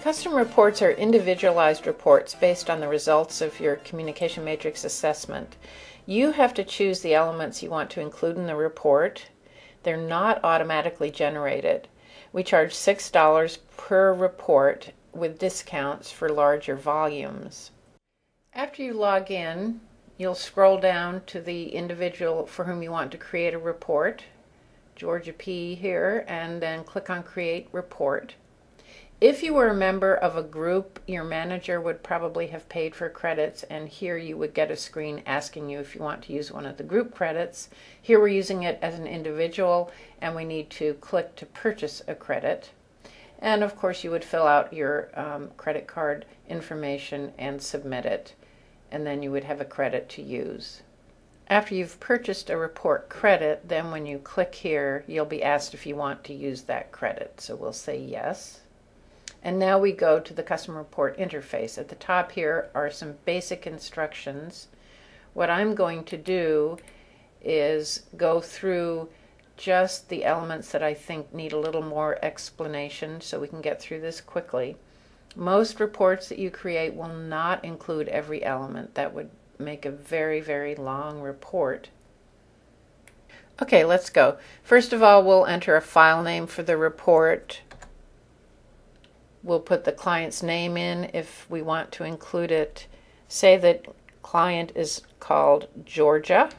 Custom reports are individualized reports based on the results of your communication matrix assessment. You have to choose the elements you want to include in the report. They're not automatically generated. We charge $6 per report with discounts for larger volumes. After you log in, you'll scroll down to the individual for whom you want to create a report, Georgia P. here, and then click on Create Report. If you were a member of a group, your manager would probably have paid for credits, and here you would get a screen asking you if you want to use one of the group credits. Here we're using it as an individual, and we need to click to purchase a credit. And of course you would fill out your credit card information and submit it, and then you would have a credit to use. After you've purchased a report credit, then when you click here, you'll be asked if you want to use that credit. So we'll say yes. And now we go to the custom report interface. At the top here are some basic instructions. What I'm going to do is go through just the elements that I think need a little more explanation so we can get through this quickly. Most reports that you create will not include every element. That would make a very, very long report. Okay, let's go. First of all, we'll enter a file name for the report. We'll put the client's name in if we want to include it. Say that client is called Georgia.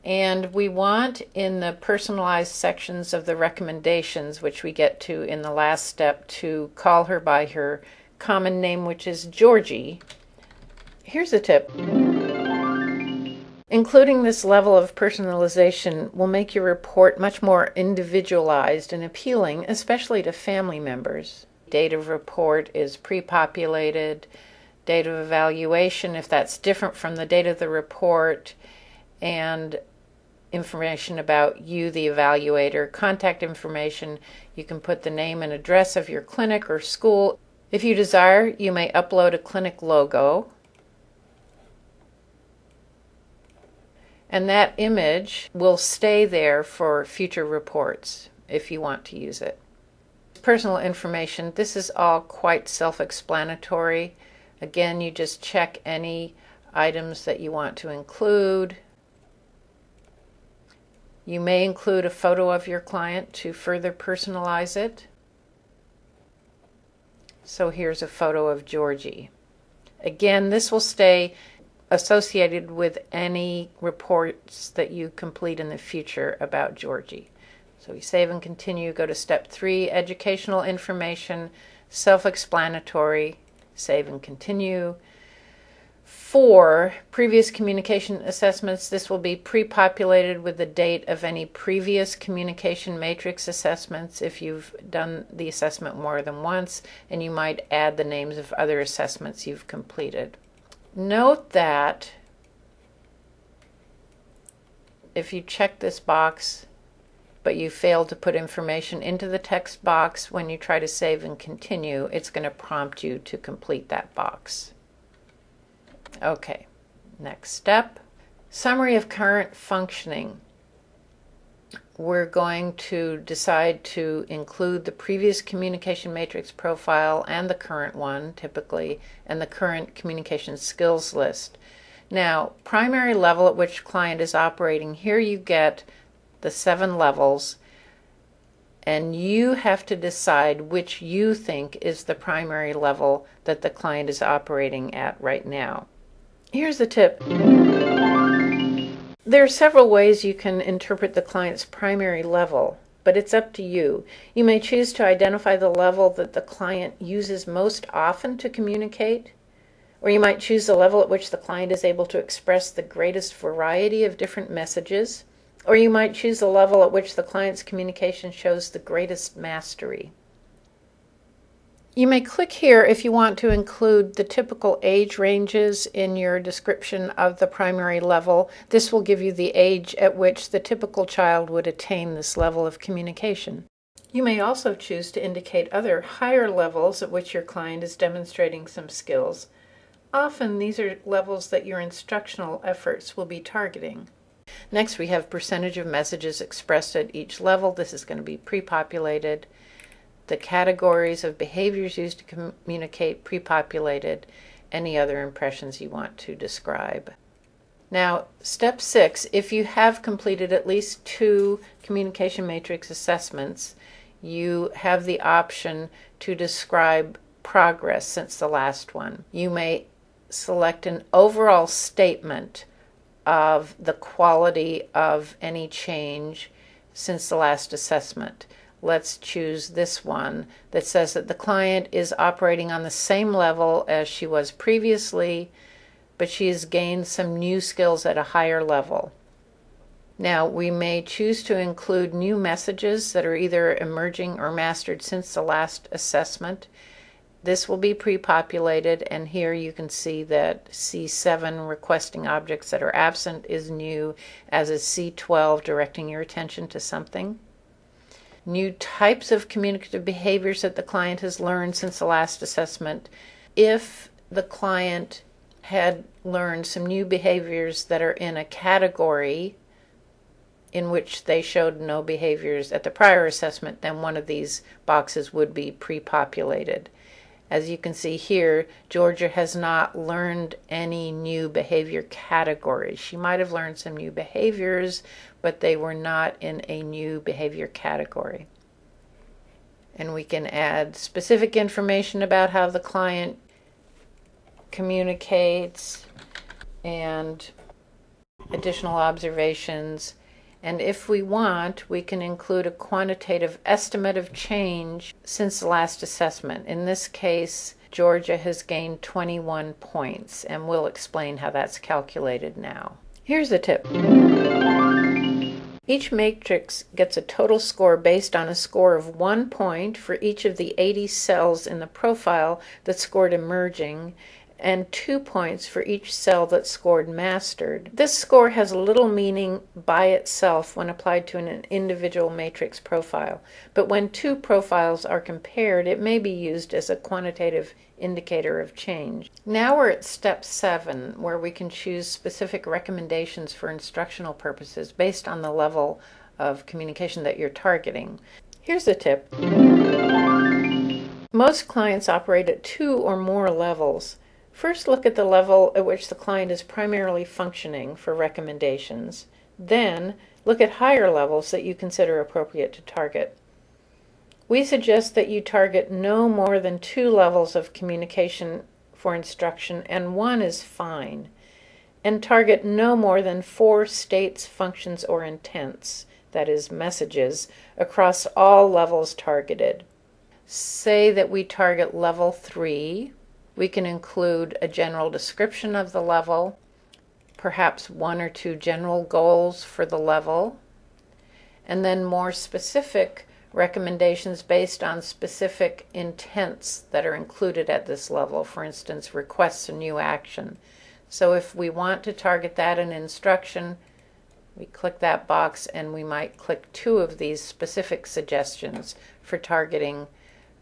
And we want in the personalized sections of the recommendations, which we get to in the last step, to call her by her common name, which is Georgie. Here's a tip. Including this level of personalization will make your report much more individualized and appealing, especially to family members. Date of report is pre-populated. Date of evaluation, if that's different from the date of the report, and information about you, the evaluator. Contact information, you can put the name and address of your clinic or school. If you desire, you may upload a clinic logo. And that image will stay there for future reports if you want to use it. Personal information, this is all quite self-explanatory. Again, you just check any items that you want to include. You may include a photo of your client to further personalize it. So here's a photo of Georgie. Again, this will stay associated with any reports that you complete in the future about Georgie. So we save and continue, go to step 3, educational information, self-explanatory, save and continue. 4, previous communication assessments. This will be pre-populated with the date of any previous communication matrix assessments if you've done the assessment more than once, and you might add the names of other assessments you've completed. Note that if you check this box but you fail to put information into the text box, when you try to save and continue, it's going to prompt you to complete that box. Okay, next step. Summary of current functioning. We're going to decide to include the previous communication matrix profile and the current one, typically, and the current communication skills list. Now, primary level at which client is operating, here you get the 7 levels, and you have to decide which you think is the primary level that the client is operating at right now. Here's the tip. There are several ways you can interpret the client's primary level, but it's up to you. You may choose to identify the level that the client uses most often to communicate, or you might choose the level at which the client is able to express the greatest variety of different messages, or you might choose the level at which the client's communication shows the greatest mastery. You may click here if you want to include the typical age ranges in your description of the primary level. This will give you the age at which the typical child would attain this level of communication. You may also choose to indicate other higher levels at which your client is demonstrating some skills. Often these are levels that your instructional efforts will be targeting. Next, we have percentage of messages expressed at each level. This is going to be pre-populated. the categories of behaviors used to communicate pre-populated, any other impressions you want to describe. Now, step 6, if you have completed at least 2 communication matrix assessments, you have the option to describe progress since the last one. You may select an overall statement of the quality of any change since the last assessment. Let's choose this one that says that the client is operating on the same level as she was previously, but she has gained some new skills at a higher level. Now, we may choose to include new messages that are either emerging or mastered since the last assessment. This will be pre-populated, and here you can see that C7, requesting objects that are absent, is new, as is C12, directing your attention to something. New types of communicative behaviors that the client has learned since the last assessment. If the client had learned some new behaviors that are in a category in which they showed no behaviors at the prior assessment, then one of these boxes would be pre-populated. As you can see here, Georgia has not learned any new behavior categories. She might have learned some new behaviors, but they were not in a new behavior category. And we can add specific information about how the client communicates and additional observations. And if we want, we can include a quantitative estimate of change since the last assessment. In this case, Georgia has gained 21 points, and we'll explain how that's calculated now. Here's a tip. Each matrix gets a total score based on a score of 1 point for each of the 80 cells in the profile that scored emerging, and 2 points for each cell that scored mastered. This score has little meaning by itself when applied to an individual matrix profile, but when 2 profiles are compared, it may be used as a quantitative indicator of change. Now we're at step 7, where we can choose specific recommendations for instructional purposes based on the level of communication that you're targeting. Here's a tip. Most clients operate at 2 or more levels. First, look at the level at which the client is primarily functioning for recommendations. Then, look at higher levels that you consider appropriate to target. We suggest that you target no more than 2 levels of communication for instruction, and 1 is fine. And target no more than 4 states, functions, or intents, that is, messages, across all levels targeted. Say that we target level 3. We can include a general description of the level, perhaps 1 or 2 general goals for the level, and then more specific recommendations based on specific intents that are included at this level. For instance, requests a new action. So if we want to target that in instruction, we click that box, and we might click 2 of these specific suggestions for targeting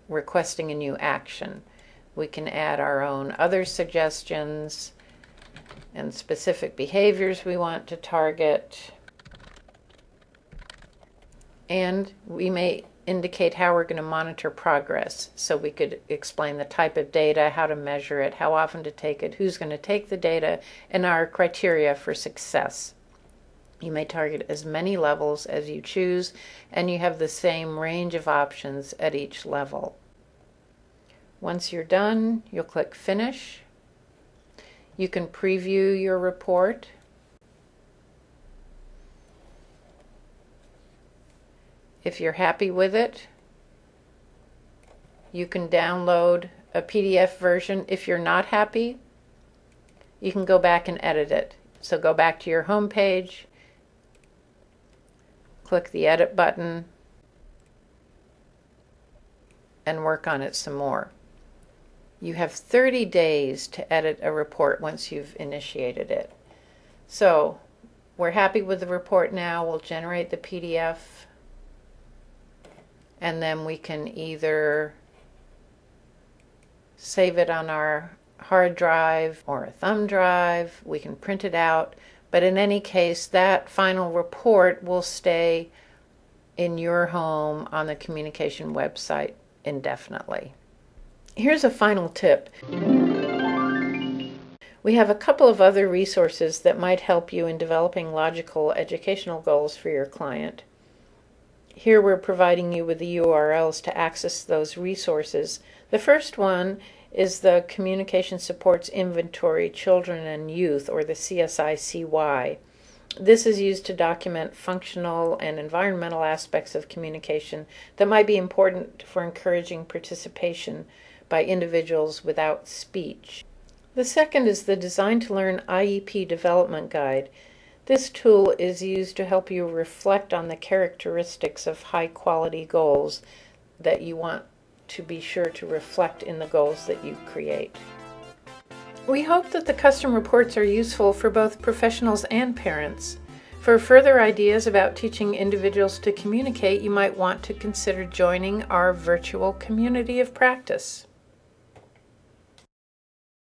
requesting a new action. We can add our own other suggestions and specific behaviors we want to target. And we may indicate how we're going to monitor progress. So we could explain the type of data, how to measure it, how often to take it, who's going to take the data, and our criteria for success. You may target as many levels as you choose, and you have the same range of options at each level. Once you're done, you'll click Finish. You can preview your report. If you're happy with it, you can download a PDF version. If you're not happy, you can go back and edit it. So go back to your home page, click the Edit button, and work on it some more. You have 30 days to edit a report once you've initiated it. So we're happy with the report now. We'll generate the PDF, and then we can either save it on our hard drive or a thumb drive. We can print it out, but in any case, that final report will stay in your home on the communication website indefinitely. Here's a final tip. We have a couple of other resources that might help you in developing logical educational goals for your client. Here we're providing you with the URLs to access those resources. The first one is the Communication Supports Inventory Children and Youth, or the CSI-CY. This is used to document functional and environmental aspects of communication that might be important for encouraging participation by individuals without speech. The second is the Design to Learn IEP Development Guide. This tool is used to help you reflect on the characteristics of high-quality goals that you want to be sure to reflect in the goals that you create. We hope that the custom reports are useful for both professionals and parents. For further ideas about teaching individuals to communicate, you might want to consider joining our virtual community of practice.